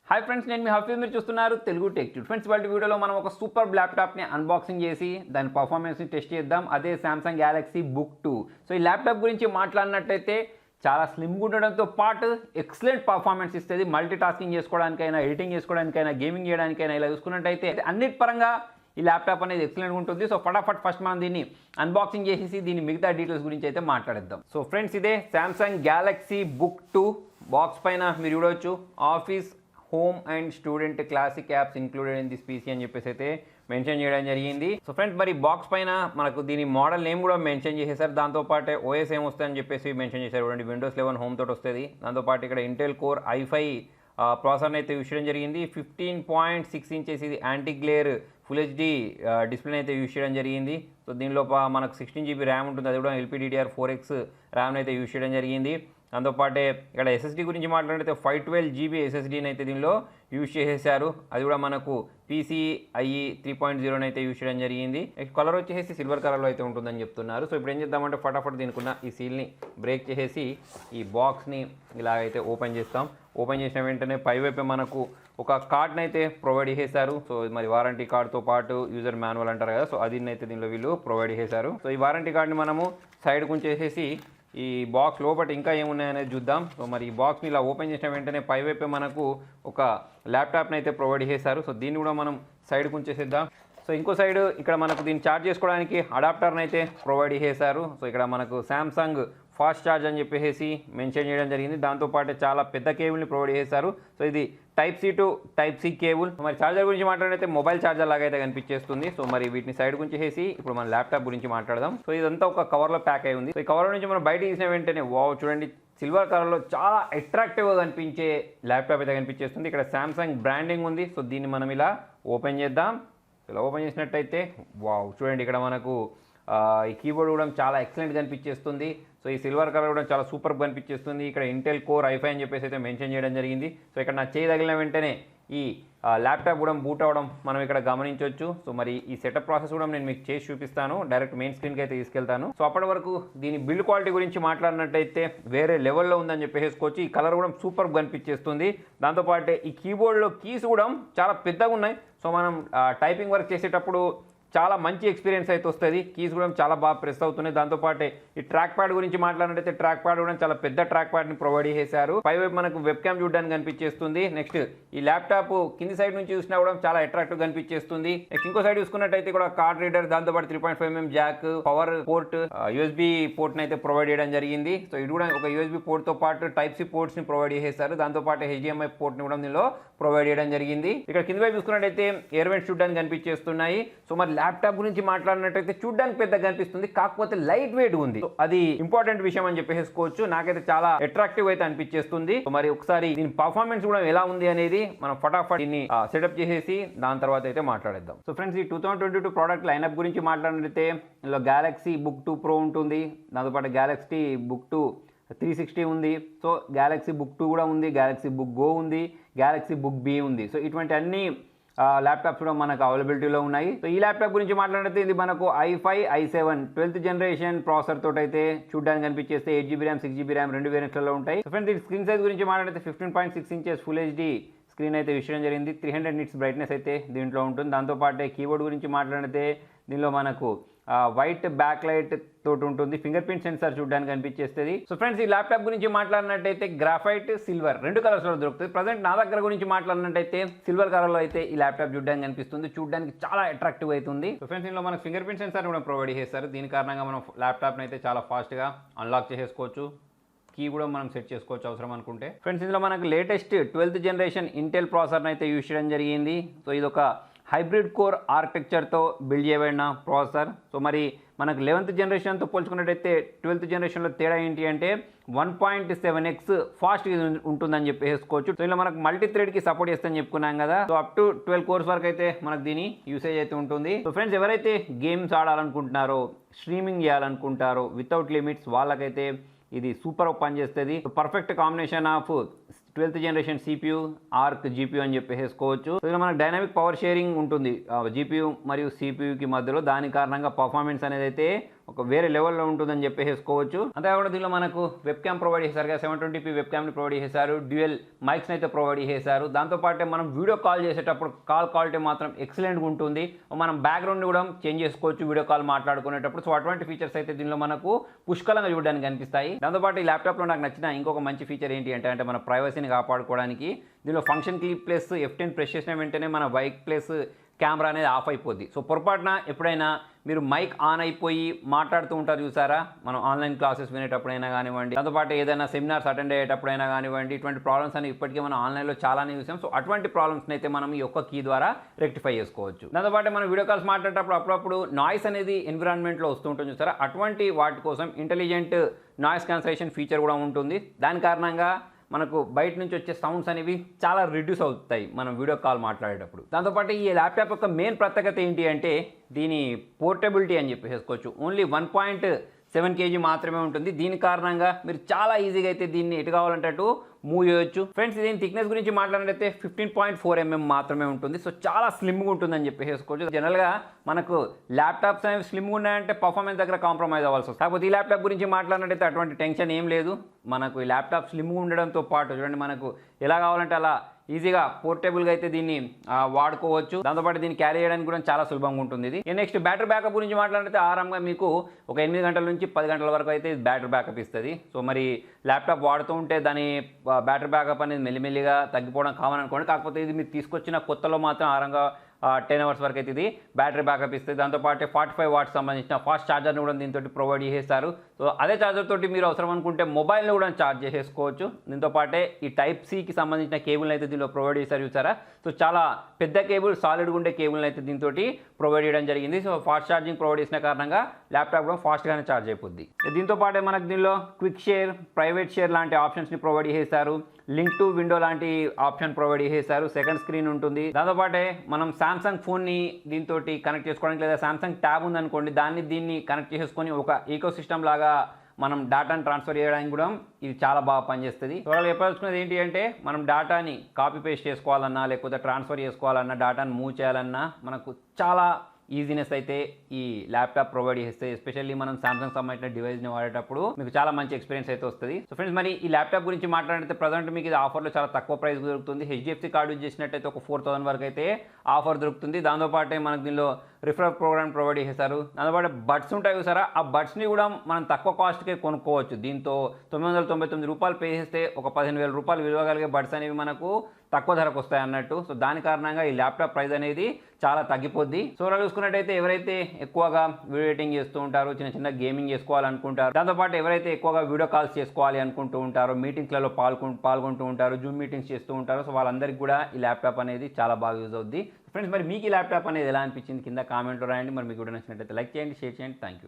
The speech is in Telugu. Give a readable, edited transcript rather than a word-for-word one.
హాయ్ ఫ్రెండ్స్, నేను మీ హఫీజ్. మీరు చూస్తున్నారు తెలుగు టెక్ ట్యూబ్. ఫ్రెండ్స్, వాళ్ళ వీడియోలో మనం ఒక సూపర్ ల్యాప్టాప్ని అన్బాక్సింగ్ చేసి దాని పర్ఫార్మెన్స్ని టెస్ట్ చేద్దాం. అదే సామ్సంగ్ గ్యాలక్సీ బుక్ 2. సో ఈ ల్యాప్టాప్ గురించి మాట్లాడినట్టయితే చాలా స్లిమ్గా ఉండడంతో పాటు ఎక్సలెంట్ పర్ఫార్మెన్స్ ఇస్తుంది. మల్టీ టాస్కింగ్ చేసుకోవడానికైనా, ఎడిటింగ్ చేసుకోవడానికైనా, గేమింగ్ చేయడానికైనా ఇలా చూసుకున్నట్టయితే అన్నిటి పరంగా ఈ ల్యాప్టాప్ అనేది ఎక్సలెంట్గా ఉంటుంది. సో ఫటాఫట్ ఫస్ట్ మనం దీన్ని అన్బాక్సింగ్ చేసేసి దీని మిగతా డీటెయిల్స్ గురించి అయితే మాట్లాడేద్దాం. సో ఫ్రెండ్స్, ఇదే సామ్సంగ్ గ్యాలక్సీ బుక్ 2 బాక్స్ పైన మీరు చూడవచ్చు office, home and student classic apps included in this PC అని చెప్పేసి అయితే మెన్షన్ చేయడం జరిగింది. సో ఫ్రెండ్స్, మరి బాక్స్ పైన మనకు దీని మోడల్ నేమ్ కూడా మెన్షన్ చేసేసారు. దాంతోపాటు ఓఎస్ ఏం వస్తుందని చెప్పేసి మెన్షన్ చేశారు. విండోస్ 11 హోమ్ తోటి వస్తుంది. దాంతోపాటు ఇక్కడ ఇంటెల్ కోర్ i5 ప్రాసెసర్ని అయితే యూస్ చేయడం జరిగింది. 15.6 ఇంచెస్ ఇది యాంటీ గ్లేర్ ఫుల్ హెచ్డి డిస్ప్లేని అయితే యూస్ చేయడం జరిగింది. సో దీనిలో మనకు 16 GB ర్యామ్ ఉంటుంది. అది కూడా LPDDR4X ర్యామ్ని అయితే యూస్ చేయడం జరిగింది. దాంతోపాటే ఇక్కడ ఎస్ఎస్డి గురించి మాట్లాడితే 512 GB ఎస్ఎస్డీని అయితే దీనిలో యూజ్ చేసేసారు. అది కూడా మనకు PCIe 3.0 అయితే యూజ్ చేయడం జరిగింది. కలర్ వచ్చేసి సిల్వర్ కలర్లో అయితే ఉంటుందని చెప్తున్నారు. సో ఇప్పుడు ఏం చేద్దామంటే ఫటాఫట్ దీనికున్న ఈ సీల్ని బ్రేక్ చేసేసి ఈ బాక్స్ని ఇలాగైతే ఓపెన్ చేస్తాం. ఓపెన్ చేసిన వెంటనే పైవైపే మనకు ఒక కార్డ్ని అయితే ప్రొవైడ్ చేశారు. సో మరి వారంటీ కార్డ్తో పాటు యూజర్ మాన్యువల్ అంటారు కదా, సో అది అయితే దీనిలో వీళ్ళు ప్రొవైడ్ చేశారు. సో ఈ వారంటీ కార్డ్ని మనము సైడ్కు ఉంచేసేసి ఈ బాక్స్ లోపల ఇంకా ఏమున్నాయనేది చూద్దాం. సో మరి ఈ బాక్స్ని ఇలా ఓపెన్ చేసిన వెంటనే పైవైపే మనకు ఒక ల్యాప్టాప్ని అయితే ప్రొవైడ్ చేశారు. సో దీన్ని కూడా మనం సైడ్కి ఉంచేసేద్దాం. సో ఇంకో సైడ్ ఇక్కడ మనకు దీన్ని ఛార్జ్ చేసుకోవడానికి అడాప్టర్ని అయితే ప్రొవైడ్ చేశారు. సో ఇక్కడ మనకు సామ్సంగ్ ఫాస్ట్ ఛార్జ్ అని చెప్పేసి మెన్షన్ చేయడం జరిగింది. దాంతోపాటు చాలా పెద్ద కేబుల్ని ప్రొవైడ్ చేశారు. సో ఇది type C to type C cable. మరి ఛార్జర్ గురించి మాట్లాడితే మొబైల్ ఛార్జర్ లాగా అయితే కనిపించేస్తుంది. సో మరి వీటిని సైడ్ గురించి చేసి ఇప్పుడు మన ల్యాప్టాప్ గురించి మాట్లాడదాం. సో ఇదంతా ఒక కవర్లో ప్యాక్ అయి ఉంది. సో ఈ కవర్ నుంచి మనం బయట తీసిన వెంటనే వావ్, చూడండి, సిల్వర్ కలర్లో చాలా అట్రాక్టివ్గా కనిపించే ల్యాప్టాప్ అయితే కనిపించేస్తుంది. ఇక్కడ సామ్సంగ్ బ్రాండింగ్ ఉంది. సో దీన్ని మనం ఇలా ఓపెన్ చేద్దాం. ఇలా ఓపెన్ చేసినట్టయితే వావ్, చూడండి, ఇక్కడ మనకు ఈ కీబోర్డ్ కూడా చాలా ఎక్సలెంట్ కనిపించేస్తుంది. సో ఈ సిల్వర్ కలర్ కూడా చాలా సూపర్ కనిపించేస్తుంది. ఇక్కడ ఇంటెల్ కోర్ i5 అని చెప్పేసి అయితే మెన్షన్ చేయడం జరిగింది. సో ఇక్కడ నా చేయి తగిలిన వెంటనే ఈ ల్యాప్టాప్ కూడా బూట్ అవ్వడం మనం ఇక్కడ గమనించవచ్చు. సో మరి ఈ సెటప్ ప్రాసెస్ కూడా నేను మీకు చేసి చూపిస్తాను. డైరెక్ట్ మెయిన్ స్క్రీన్కి అయితే తీసుకెళ్తాను. సో అప్పటి వరకు దీని బిల్డ్ క్వాలిటీ గురించి మాట్లాడినట్టయితే వేరే లెవెల్లో ఉందని చెప్పేసుకోవచ్చు. ఈ కలర్ కూడా సూపర్ కనిపించేస్తుంది. దాంతోపాటు ఈ కీబోర్డ్లో కీస్ కూడా చాలా పెద్దగా ఉన్నాయి. సో మనం టైపింగ్ వర్క్ చేసేటప్పుడు చాలా మంచి ఎక్స్పీరియన్స్ అయితే వస్తుంది. కీస్ కూడా చాలా బాగా ప్రెస్ అవుతున్నాయి. దాంతోపాటు ఈ ట్రాక్ ప్యాడ్ గురించి మాట్లాడినట్టయితే ట్రాక్ ప్యాడ్ కూడా చాలా పెద్ద ట్రాక్ ప్యాడ్ని ప్రొవైడ్ చేశారు. పైవైపు మనకు వెబ్ క్యామ్ చూడడానికి కనిపించేస్తుంది. నెక్స్ట్ ఈ ల్యాప్టాప్ కింది సైడ్ నుంచి చూసినా కూడా చాలా అట్రాక్టివ్ కనిపించేస్తుంది. నెక్స్ట్ ఇంకో సైడ్ చూసుకున్నట్టయితే కూడా కార్డ్ రీడర్, దాంతోపాటు 3.5mm Jack, power port, USB పోర్ట్ని అయితే ప్రొవైడ్ చేయడం జరిగింది. సో ఇది కూడా ఒక USB పోర్ట్తో పాటు టైప్ సి పోర్ట్స్ని ప్రొవైడ్ చేశారు. దాంతోపాటు HDMI పోర్ట్ని కూడా దీనిలో ప్రొవైడ్ చేయడం జరిగింది. ఇక్కడ కింది వైపు చూసుకున్నట్టయితే ఎయిర్ వెంట్స్ చూడడానికి కనిపించేస్తున్నాయి. సో మరి ల్యాప్టాప్ గురించి మాట్లాడినట్టయితే చూడడానికి పెద్దగా కనిపిస్తుంది, కాకపోతే లైట్ వెయిట్ ఉంది. అది ఇంపార్టెంట్ విషయం అని చెప్పేసుకోవచ్చు. నాకైతే చాలా అట్రాక్టివ్ అయితే అనిపించేస్తుంది. మరి ఒకసారి దీని పర్ఫార్మెన్స్ కూడా ఎలా ఉంది అనేది మనం ఫటాఫట్ దీన్ని సెటప్ చేసేసి దాని తర్వాత అయితే మాట్లాడేద్దాం. సో ఫ్రెండ్స్, ఈ 2022 ప్రోడక్ట్ లైనప్ గురించి మాట్లాడితే ఇందులో గ్యాలక్సీ బుక్ 2 Pro ఉంటుంది. దాంతోపాటు గ్యాలక్సీ బుక్ 2 360 ఉంది. సో గ్యాలక్సీ బుక్ 2 కూడా ఉంది, గ్యాలక్సీ బుక్ గో ఉంది, గ్యాలక్సీ బుక్ బి ఉంది. సో ఇటువంటి అన్ని ల్యాప్టాప్స్ కూడా మనకు అవైలబిలిటీలో ఉన్నాయి. సో ఈ ల్యాప్టాప్ గురించి మాట్లాడితే ఇది మనకు i5 i7 12th generation processor తోటి అయితే చూడడానికి కనిపించేస్తే 8 GB ర్యామ్ 6 GB ర్యామ్ రెండు వేరియంట్లలో ఉంటాయి. సో ఫ్రెండ్స్, ఈ స్క్రీన్ సైజ్ గురించి మాట్లాడితే 15.6 ఇంచెస్ ఫుల్ హెచ్డి స్క్రీన్ అయితే యూస్ చేయడం జరిగింది. 300 nits బ్రైట్నెస్ అయితే దీంట్లో ఉంటుంది. దాంతోపాటు కీబోర్డ్ గురించి మాట్లాడితే దీనిలో మనకు వైట్ బ్యాక్ లైట్ తోటి ఉంటుంది. ఫింగర్ ప్రింట్ సెన్సార్ చూడడానికి కనిపించేస్తుంది. సో ఫ్రెండ్స్, ఈ ల్యాప్టాప్ గురించి మాట్లాడినట్టయితే గ్రాఫైట్, సిల్వర్ రెండు కలర్స్లో దొరుకుతుంది. ప్రజెంట్ నా దగ్గర గురించి మాట్లాడినట్టయితే సిల్వర్ కలర్లో అయితే ఈ ల్యాప్టాప్ చూడడానికి కనిపిస్తుంది. చూడడానికి చాలా అట్రాక్టివ్ అవుతుంది. సో ఫ్రెండ్స్, ఇందులో మనకు ఫింగర్ ప్రింట్ సెన్సార్ కూడా ప్రొవైడ్ చేస్తారు. దీని కారణంగా మనం ల్యాప్టాప్ని అయితే చాలా ఫాస్ట్గా అన్లాక్ చేసేసుకోవచ్చు. కీ కూడా మనం సెట్ చేసుకోవచ్చు అవసరం అనుకుంటే. ఫ్రెండ్స్, ఇందులో మనకు లేటెస్ట్ 12th జనరేషన్ ఇంటెల్ ప్రాసెసర్ని అయితే యూస్ చేయడం జరిగింది. సో ఇది ఒక హైబ్రిడ్ కోర్ ఆర్కిటెక్చర్తో బిల్డ్ చేయబడిన ప్రాసెసర్. సో మరి మనకు 11th జనరేషన్తో పోల్చుకున్నట్టయితే 12th జనరేషన్లో తేడా ఏంటి అంటే 1.7x ఫాస్ట్ ఉంటుందని చెప్పేసుకోవచ్చు. సో ఇలా మనకు మల్టీ థ్రెడ్కి సపోర్ట్ చేస్తుందని చెప్పుకున్నాం కదా. సో అప్ టు 12 కోర్స్ వరకు అయితే మనకు దీని యూసేజ్ అయితే ఉంటుంది. సో ఫ్రెండ్స్, ఎవరైతే గేమ్స్ ఆడాలనుకుంటున్నారో, స్ట్రీమింగ్ చేయాలనుకుంటారో వితౌట్ లిమిట్స్, వాళ్ళకైతే ఇది సూపర్ పనిచేస్తుంది. Perfect combination of 12th generation CPU, arc GPU అని చెప్పేసుకోవచ్చు. సో మనకు డైనమిక్ పవర్ షేరింగ్ ఉంటుంది GPU మరియు CPUకి మధ్యలో. దాని కారణంగా పర్ఫార్మెన్స్ అనేది అయితే ఒక వేరే లెవెల్లో ఉంటుందని చెప్పేసుకోవచ్చు. అంతేకాకుండా దీనిలో మనకు వెబ్ క్యామ్ ప్రొవైడ్ చేశారు కదా, 720p వెబ్ క్యామ్ని ప్రొవైడ్ చేశారు, డ్యూయల్ మైక్స్ని అయితే ప్రొవైడ్ చేశారు. దాంతోపాటే మనం వీడియో కాల్ చేసేటప్పుడు కాల్ క్వాలిటీ మాత్రం ఎక్సలెంట్గా ఉంటుంది. మనం బ్యాక్గ్రౌండ్ కూడా చేంజ్ చేసుకోవచ్చు వీడియో కాల్ మాట్లాడుకునేటప్పుడు. సో అటువంటి ఫీచర్స్ అయితే దీనిలో మనకు పుష్కలంగా చూడడానికి కనిపిస్తాయి. దాంతోపాటు ఈ ల్యాప్టాప్లో నాకు నచ్చిన ఇంకొక మంచి ఫీచర్ ఏంటి అంటే మన ప్రైవసీని కాపాడుకోవడానికి దీనిలో function key plus F10 press చేసిన వెంటనే మన బైక్ ప్లస్ కెమెరా అనేది ఆఫ్ అయిపోద్ది. సో పొరపాటున ఎప్పుడైనా మీరు మైక్ ఆన్ అయిపోయి మాట్లాడుతూ ఉంటారు చూసారా, మనం ఆన్లైన్ క్లాసెస్ వినేటప్పుడైనా కానివ్వండి, దాంతోపాటు ఏదైనా సెమినార్స్ అటెండ్ అయ్యేటప్పుడైనా కానివ్వండి, ఇటువంటి ప్రాబ్లమ్స్ అని ఇప్పటికే మనం ఆన్లైన్లో చాలానే చూసాం. సో అటువంటి ప్రాబ్లమ్స్ని అయితే మనం ఈ ఒక్క కీ ద్వారా రెక్టిఫై చేసుకోవచ్చు. దాంతోపాటు మనం వీడియో కాల్స్ మాట్లాడేటప్పుడు అప్పుడప్పుడు నాయిస్ అనేది ఎన్విరాన్మెంట్లో వస్తూ ఉంటుంది చూసారా, అటువంటి వాటి కోసం ఇంటెలిజెంట్ నాయిస్ క్యాన్సలేషన్ ఫీచర్ కూడా ఉంటుంది. దాని కారణంగా మనకు బయట నుంచి వచ్చే సౌండ్స్ అనేవి చాలా రిడ్యూస్ అవుతాయి మనం వీడియో కాల్ మాట్లాడేటప్పుడు. దాంతోపాటు ఈ ల్యాప్టాప్ యొక్క మెయిన్ ప్రత్యేకత ఏంటి అంటే దీని పోర్టబిలిటీ అని చెప్పేసుకోవచ్చు. ఓన్లీ 1.7 kg మాత్రమే ఉంటుంది. దీని కారణంగా మీరు చాలా ఈజీగా అయితే దీన్ని ఎటు కావాలంటే అటు మూవ్ చేయొచ్చు. ఫ్రెండ్స్ దీని థిక్నెస్ గురించి మాట్లాడినట్లయితే 15.4 mm మాత్రమే ఉంటుంది. సో చాలా స్లిమ్గా ఉంటుందని చెప్పేసుకోవచ్చు. జనరల్గా మనకు ల్యాప్టాప్స్ అనేవి స్లిమ్గా ఉన్నాయంటే పర్ఫార్మెన్స్ దగ్గర కాంప్రమైజ్ అవ్వాల్సి వస్తుంది. కాకపోతే ఈ ల్యాప్టాప్ గురించి మాట్లాడినట్టయితే అటువంటి టెన్షన్ ఏం లేదు. మనకు ఈ ల్యాప్టాప్ స్లిమ్గా ఉండడంతో పాటు చూడండి మనకు ఎలా కావాలంటే అలా ఈజీగా పోర్టబుల్గా అయితే దీన్ని వాడుకోవచ్చు. దాంతోపాటు దీన్ని క్యారీ చేయడానికి కూడా చాలా సులభంగా ఉంటుంది. ఇది నెక్స్ట్ బ్యాటరీ బ్యాకప్ గురించి మాట్లాడితే ఆరాంగా మీకు ఒక 8 గంటల నుంచి 10 గంటల వరకు అయితే బ్యాటరీ బ్యాకప్ ఇస్తుంది. సో మరి ల్యాప్టాప్ వాడుతూ ఉంటే దాని బ్యాటరీ బ్యాకప్ అనేది మెల్లిమెల్లిగా తగ్గిపోవడం కామన్ అనుకోండి. కాకపోతే ఇది మీరు తీసుకొచ్చిన కొత్తలో మాత్రం ఆరంగా 10 hours వరకు అయితే ఇది బ్యాటరీ బ్యాకప్ ఇస్తుంది. దాంతోపాటు 45 watts సంబంధించిన ఫాస్ట్ ఛార్జర్ని కూడా దీంతో ప్రొవైడ్ చేసేస్తారు. సో అదే ఛార్జర్ తోటి మీరు అవసరం అనుకుంటే మొబైల్ని కూడా ఛార్జ్ చేసేసుకోవచ్చు. దీంతోపాటే ఈ Type-Cకి సంబంధించిన కేబుల్ని అయితే దీనిలో ప్రొవైడ్ చేశారు చూసారా. సో చాలా పెద్ద కేబుల్, సాలిడ్గా ఉండే కేబుల్ని అయితే దీంతో ప్రొవైడ్ చేయడం జరిగింది. సో ఫాస్ట్ ఛార్జింగ్ ప్రొవైడ్ చేసిన కారణంగా ల్యాప్టాప్ కూడా ఫాస్ట్గానే ఛార్జ్ అయిపోద్ది. దీంతోపాటే మనకు దీనిలో క్విక్ షేర్, ప్రైవేట్ షేర్ లాంటి ఆప్షన్స్ని ప్రొవైడ్ చేశారు. లింక్ టు విండో లాంటి ఆప్షన్ ప్రొవైడ్ చేశారు. సెకండ్ స్క్రీన్ ఉంటుంది. దాంతోపాటే మనం సామ్సంగ్ ఫోన్ని దీంతో కనెక్ట్ చేసుకోవడానికి లేదా సామ్సంగ్ ట్యాబ్ ఉందనుకోండి దీన్ని కనెక్ట్ చేసుకొని ఒక ఈకో సిస్టమ్ లాగా మనం డేటాను ట్రాన్స్ఫర్ చేయడానికి కూడా ఇది చాలా బాగా పనిచేస్తుంది. త్వరగా చెప్పాల్సుకున్నది ఏంటి అంటే మనం డేటాని కాపీ పేస్ట్ చేసుకోవాలన్నా లేకపోతే ట్రాన్స్ఫర్ చేసుకోవాలన్నా డేటాను మూవ్ చేయాలన్నా మనకు చాలా ఈజీనెస్ అయితే ఈ ల్యాప్టాప్ ప్రొవైడ్ చేస్తే, ఎస్పెషల్లీ మనం సామ్సంగ్ సంబంధించిన డివైస్ని వాడేటప్పుడు మీకు చాలా మంచి ఎక్స్పీరియన్స్ అయితే వస్తుంది. సో ఫ్రెండ్స్ మరి ఈ ల్యాప్టాప్ గురించి మాట్లాడితే ప్రజెంట్ మీకు ఇది ఆఫర్లో చాలా తక్కువ ప్రైస్ దొరుకుతుంది. HDFC కార్డు యూజ్ చేసినట్టయితే ఒక 4000 వరకు అయితే ఆఫర్ దొరుకుతుంది. దాంతోపాటే మనకు దీనిలో రిఫరల్ ప్రోగ్రామ్ ప్రొవైడ్ చేశారు. దాంతోపాటు బడ్స్ ఉంటాయి చూసారా, ఆ బడ్స్ని కూడా మనం తక్కువ కాస్ట్కే కొనుక్కోవచ్చు. దీంతో 999 రూపాయలు పే చేస్తే ఒక 15,000 రూపాయలు విలువ కలిగే బడ్స్ అనేవి మనకు తక్కువ ధరకు వస్తాయి అన్నట్టు. సో దాని కారణంగా ఈ ల్యాప్టాప్ ప్రైస్ అనేది చాలా తగ్గిపోద్ది. సో అలా చూసుకున్నట్టయితే ఎవరైతే ఎక్కువగా వీడియో ఎడిటింగ్ చేస్తూ ఉంటారో, చిన్న చిన్న గేమింగ్ చేసుకోవాలనుకుంటారు, దాంతోపాటు ఎవరైతే ఎక్కువగా వీడియో కాల్స్ చేసుకోవాలి అనుకుంటూ ఉంటారో, మీటింగ్స్లలో పాల్గొంటూ ఉంటారు, జూమ్ మీటింగ్స్ చేస్తూ ఉంటారు, సో వాళ్ళందరికీ కూడా ఈ ల్యాప్టాప్ అనేది చాలా బాగా యూజ్ అవుద్ది. ఫ్రెండ్స్ మరి మీకు ఈ ల్యాప్టాప్ అనేది ఎలా అనిపించింది కింద కామెంట్లో రాయండి. మరి మీకు వీడియో నచ్చినట్టయితే లైక్ చేయండి, షేర్ చేయండి. Thank you.